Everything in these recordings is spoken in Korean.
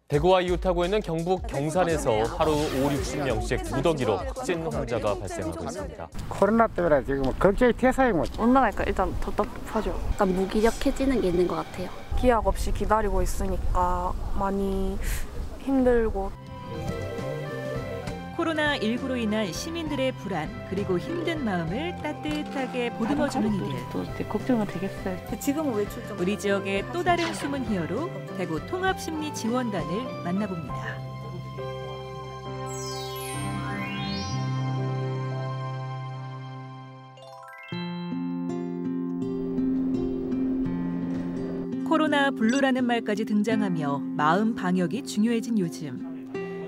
대구와 이웃하고 있는 경북 경산에서 하루 5, 60명씩 무더기로 확진 환자가 발생하고 있습니다. 코로나 때문에 지금 걱정이 태사인 거죠. 올라갈까 일단 답답하죠. 약간 무기력해지는 게 있는 것 같아요. 기약 없이 기다리고 있으니까 많이 힘들고. 코로나19로 인한 시민들의 불안 그리고 힘든 마음을 따뜻하게 보듬어주는 이들. 또 걱정은 되겠어요. 지금은 왜 출정? 우리 지역의 또 다른 숨은 히어로 대구 통합심리지원단을 만나봅니다. 코로나 블루라는 말까지 등장하며 마음 방역이 중요해진 요즘.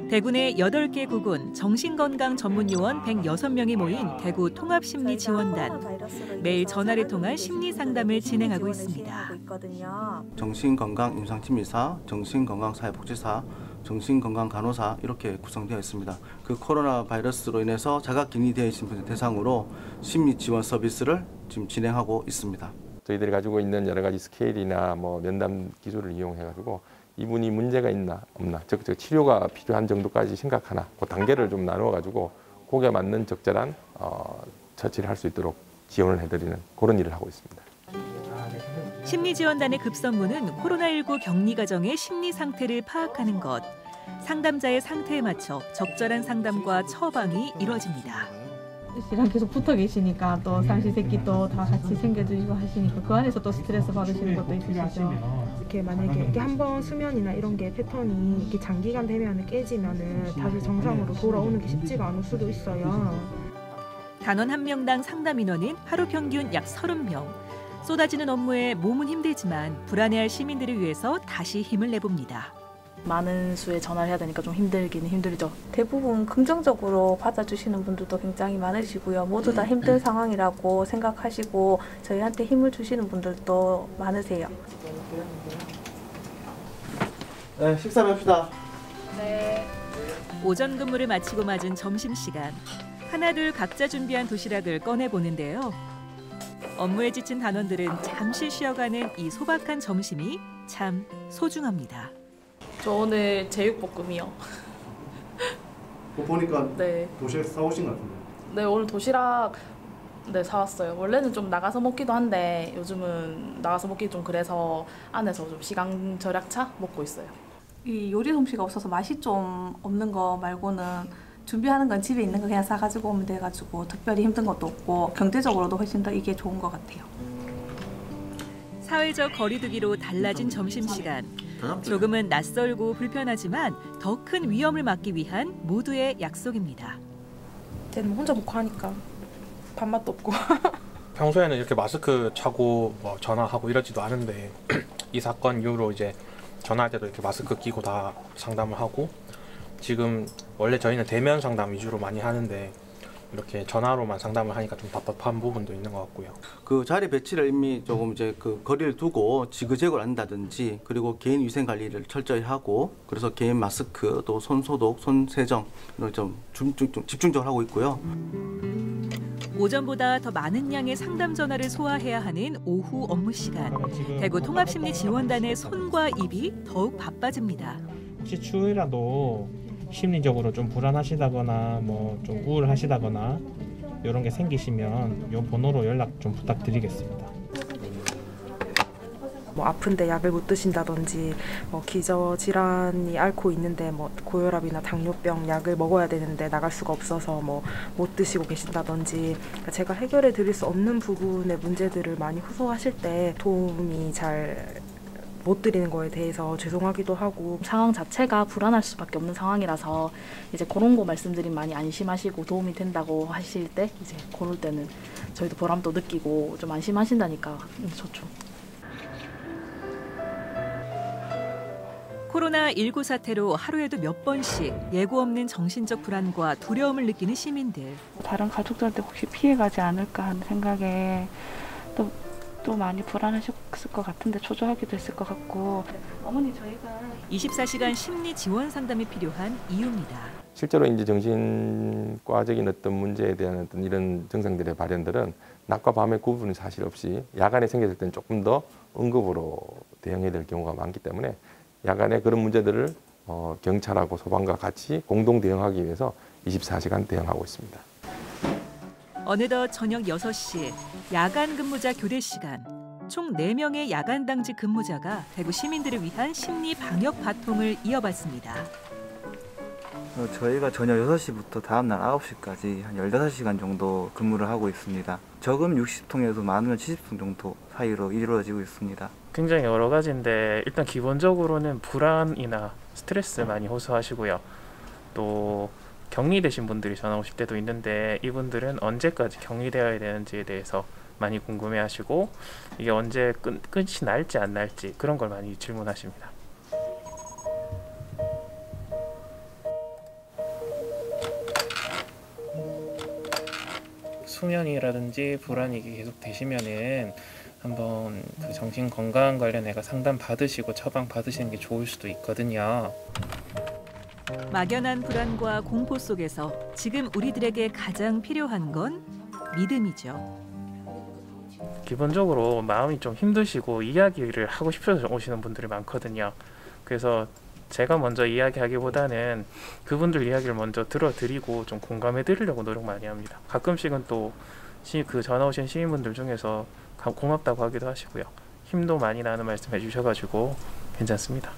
대구 내 8개 구군 정신건강 전문요원 106명이 모인 대구 통합심리지원단. 매일 전화를 통한 심리상담을 진행하고 있습니다. 정신건강 임상심리사, 정신건강사회복지사, 정신건강간호사 이렇게 구성되어 있습니다. 그 코로나 바이러스로 인해서 자가격리 되어 있는 분들 대상으로 심리지원 서비스를 지금 진행하고 있습니다. 저희들이 가지고 있는 여러 가지 스케일이나 면담 기술을 이용해가지고 이분이 문제가 있나 없나, 즉 치료가 필요한 정도까지 심각하나 그 단계를 좀 나누어가지고 거기에 맞는 적절한 처치를 할 수 있도록 지원을 해드리는 그런 일을 하고 있습니다. 심리지원단의 급선무는 코로나19 격리 가정의 심리 상태를 파악하는 것. 상담자의 상태에 맞춰 적절한 상담과 처방이 이루어집니다. 씨랑 계속 붙어 계시니까 또 삼시세끼 또 다 같이 챙겨주시고 하시니까 그 안에서 또 스트레스 받으시는 것도 있으시죠. 이렇게 만약에 이게 한번 수면이나 이런 게 패턴이 이렇게 장기간 되면 깨지면은 다시 정상으로 돌아오는 게 쉽지가 않을 수도 있어요. 단원 한 명당 상담 인원은 하루 평균 약 30명. 쏟아지는 업무에 몸은 힘들지만 불안해할 시민들을 위해서 다시 힘을 내봅니다. 많은 수의 전화를 해야 되니까 좀 힘들기는 힘들죠. 대부분 긍정적으로 받아주시는 분들도 굉장히 많으시고요. 모두 다 힘든 상황이라고 생각하시고 저희한테 힘을 주시는 분들도 많으세요. 네, 식사를 합시다. 네. 오전 근무를 마치고 맞은 점심시간. 하나둘 각자 준비한 도시락을 꺼내보는데요. 업무에 지친 단원들은 잠시 쉬어가는 이 소박한 점심이 참 소중합니다. 저 오늘 제육볶음이요. 보니까 네. 도시락 사오신 것 같은데. 네, 오늘 도시락 사왔어요. 원래는 좀 나가서 먹기도 한데 요즘은 나가서 먹기 좀 그래서 안에서 좀 시간 절약차 먹고 있어요. 이 요리 솜씨가 없어서 맛이 좀 없는 거 말고는 준비하는 건 집에 있는 거 그냥 사가지고 오면 돼가지고 특별히 힘든 것도 없고 경제적으로도 훨씬 더 이게 좋은 것 같아요. 사회적 거리두기로 달라진 점심시간. 조금은 낯설고 불편하지만 더 큰 위험을 막기 위한 모두의 약속입니다. 쟤는 혼자 먹고 하니까 밥맛도 없고. 평소에는 이렇게 마스크 차고 전화하고 이러지도 않은데 이 사건 이후로 이제 전화할 때도 이렇게 마스크 끼고 다 상담을 하고 지금 원래 저희는 대면 상담 위주로 많이 하는데 이렇게 전화로만 상담을 하니까 좀 답답한 부분도 있는 것 같고요. 그 자리 배치를 이미 조금 이제 그 거리를 두고 지그재그를 한다든지 그리고 개인 위생 관리를 철저히 하고 그래서 개인 마스크 또 손 소독, 손 세정 이런 좀 집중적으로 하고 있고요. 오전보다 더 많은 양의 상담 전화를 소화해야 하는 오후 업무 시간. 대구 통합심리지원단의 손과 입이 더욱 바빠집니다. 혹시 추위라도 심리적으로 좀 불안하시다거나 좀 우울하시다거나 이런 게 생기시면 이 번호로 연락 좀 부탁드리겠습니다. 아픈데 약을 못 드신다든지 기저질환이 앓고 있는데 고혈압이나 당뇨병 약을 먹어야 되는데 나갈 수가 없어서 못 드시고 계신다든지 제가 해결해 드릴 수 없는 부분의 문제들을 많이 호소하실 때 도움이 잘 못 드리는 거에 대해서 죄송하기도 하고 상황 자체가 불안할 수밖에 없는 상황이라서 이제 그런 거 말씀드리면 많이 안심하시고 도움이 된다고 하실 때 이제 그럴 때는 저희도 보람도 느끼고 좀 안심하신다니까 좋죠. 코로나19 사태로 하루에도 몇 번씩 예고 없는 정신적 불안과 두려움을 느끼는 시민들. 다른 가족들한테 혹시 피해가지 않을까 하는 생각에 또 많이 불안하셨을 것 같은데 초조하기도 했을 것 같고 어머니 저희가 24시간 심리 지원 상담이 필요한 이유입니다. 실제로 이제 정신과적인 어떤 문제에 대한 어떤 이런 증상들의 발현들은 낮과 밤의 구분이 사실 없이 야간에 생겼을 때는 조금 더 응급으로 대응해야 될 경우가 많기 때문에 야간에 그런 문제들을 경찰하고 소방과 같이 공동 대응하기 위해서 24시간 대응하고 있습니다. 어느덧 저녁 6시 야간 근무자 교대 시간. 총 4명의 야간 당직 근무자가 대구 시민들을 위한 심리 방역 바통을 이어받습니다. 저희가 저녁 6시부터 다음날 9시까지 한 15시간 정도 근무를 하고 있습니다. 적으면 60통에서 많으면 70통 정도 사이로 이루어지고 있습니다. 굉장히 여러 가지인데 일단 기본적으로는 불안이나 스트레스 많이 호소하시고요. 또 격리되신 분들이 전화 오실 때도 있는데 이분들은 언제까지 격리되어야 되는지에 대해서 많이 궁금해하시고 이게 언제 끝이 날지 안 날지 그런 걸 많이 질문하십니다. 수면이라든지 불안이 계속 되시면은 한번 그 정신 건강 관련해가 상담 받으시고 처방 받으시는 게 좋을 수도 있거든요. 막연한 불안과 공포 속에서 지금 우리들에게 가장 필요한 건 믿음이죠. 기본적으로 마음이 좀 힘드시고 이야기를 하고 싶어서 오시는 분들이 많거든요. 그래서 제가 먼저 이야기하기보다는 그분들 이야기를 먼저 들어드리고 좀 공감해 드리려고 노력 많이 합니다. 가끔씩은 또 그 전화 오신 시민분들 중에서 고맙다고 하기도 하시고요. 힘도 많이 나는 말씀 해주셔가지고 괜찮습니다.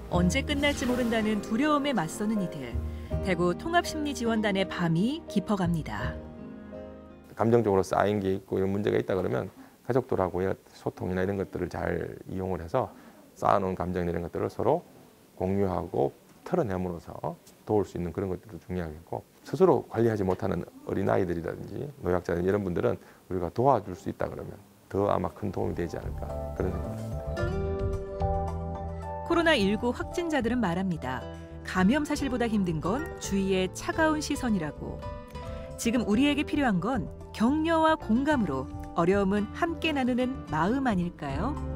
언제 끝날지 모른다는 두려움에 맞서는 이들. 대구 통합심리지원단의 밤이 깊어갑니다. 감정적으로 쌓인 게 있고 이런 문제가 있다 그러면 가족들하고의 소통이나 이런 것들을 잘 이용을 해서 쌓아놓은 감정 이런 것들을 서로 공유하고 털어내므로써 도울 수 있는 그런 것들도 중요하겠고 스스로 관리하지 못하는 어린아이들이라든지 노약자들 이런 분들은 우리가 도와줄 수 있다 그러면 더 아마 큰 도움이 되지 않을까 그런 생각입니다. 코로나19 확진자들은 말합니다. 감염 사실보다 힘든 건 주위의 차가운 시선이라고. 지금 우리에게 필요한 건 격려와 공감으로 어려움은 함께 나누는 마음 아닐까요?